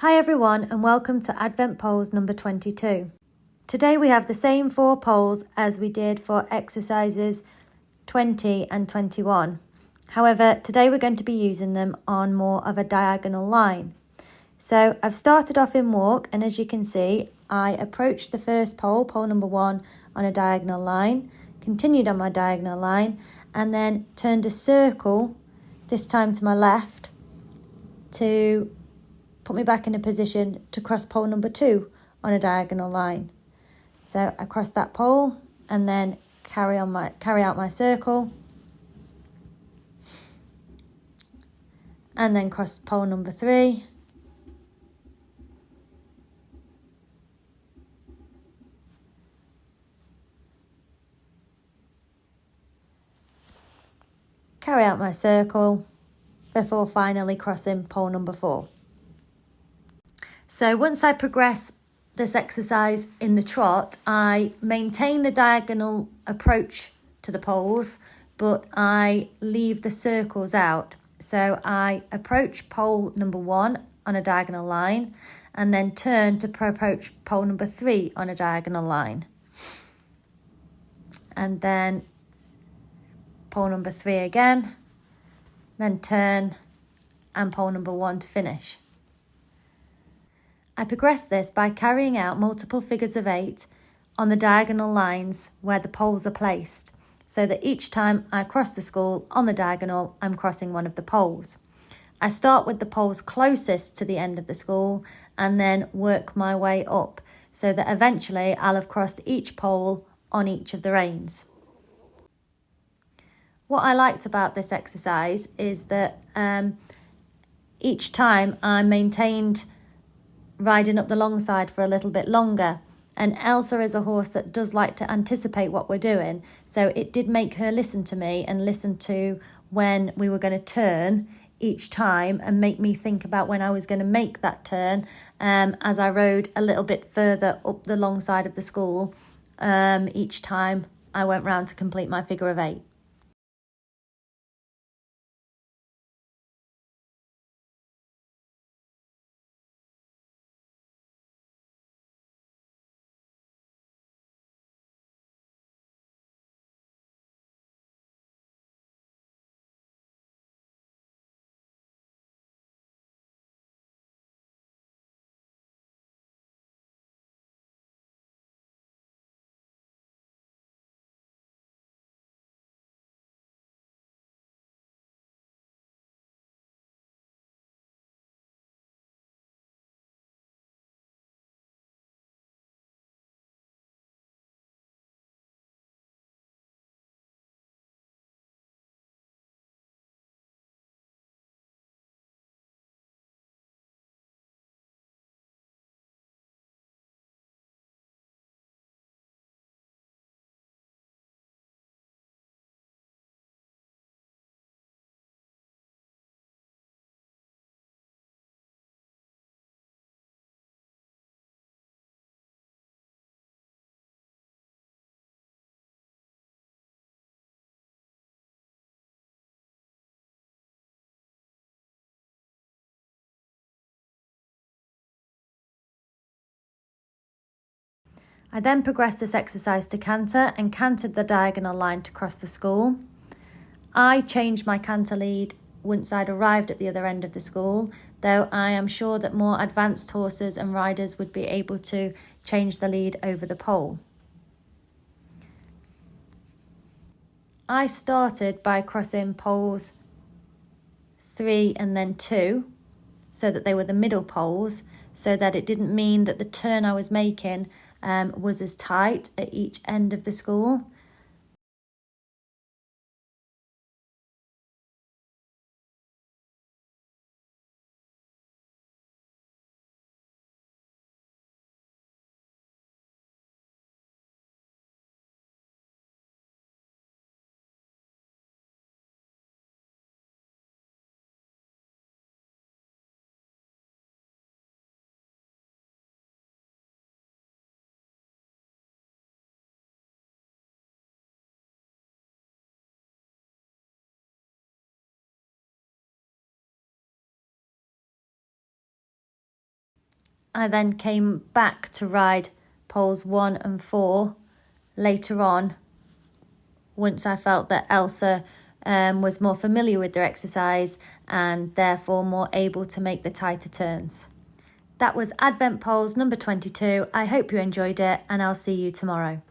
Hi everyone and welcome to Advent Polls number 22. Today we have the same 4 polls as we did for exercises 20 and 21. However, today we're going to be using them on more of a diagonal line. So I've started off in walk, and as you can see, I approached the first poll number 1, on a diagonal line, continued on my diagonal line, and then turned a circle, this time to my left, to put me back in a position to cross pole number 2 on a diagonal line. So I cross that pole and then carry out my circle, and then cross pole number 3, carry out my circle before finally crossing pole number 4. So once I progress this exercise in the trot, I maintain the diagonal approach to the poles, but I leave the circles out. So I approach pole number 1 on a diagonal line, and then turn to approach pole number 3 on a diagonal line. And then pole number 3 again, then turn, and pole number 1 to finish. I progress this by carrying out multiple figures of 8 on the diagonal lines where the poles are placed, so that each time I cross the school on the diagonal, I'm crossing one of the poles. I start with the poles closest to the end of the school and then work my way up, so that eventually I'll have crossed each pole on each of the reins. What I liked about this exercise is that each time I maintained riding up the long side for a little bit longer, and Elsa is a horse that does like to anticipate what we're doing, so it did make her listen to me and listen to when we were going to turn each time, and make me think about when I was going to make that turn as I rode a little bit further up the long side of the school each time I went round to complete my figure of 8. I then progressed this exercise to canter and cantered the diagonal line to cross the school. I changed my canter lead once I'd arrived at the other end of the school, though I am sure that more advanced horses and riders would be able to change the lead over the pole. I started by crossing poles 3 and then 2, so that they were the middle poles, so that it didn't mean that the turn I was making was as tight at each end of the school. I then came back to ride poles 1 and 4 later on, once I felt that Elsa was more familiar with their exercise and therefore more able to make the tighter turns. That was Advent Poles number 22. I hope you enjoyed it, and I'll see you tomorrow.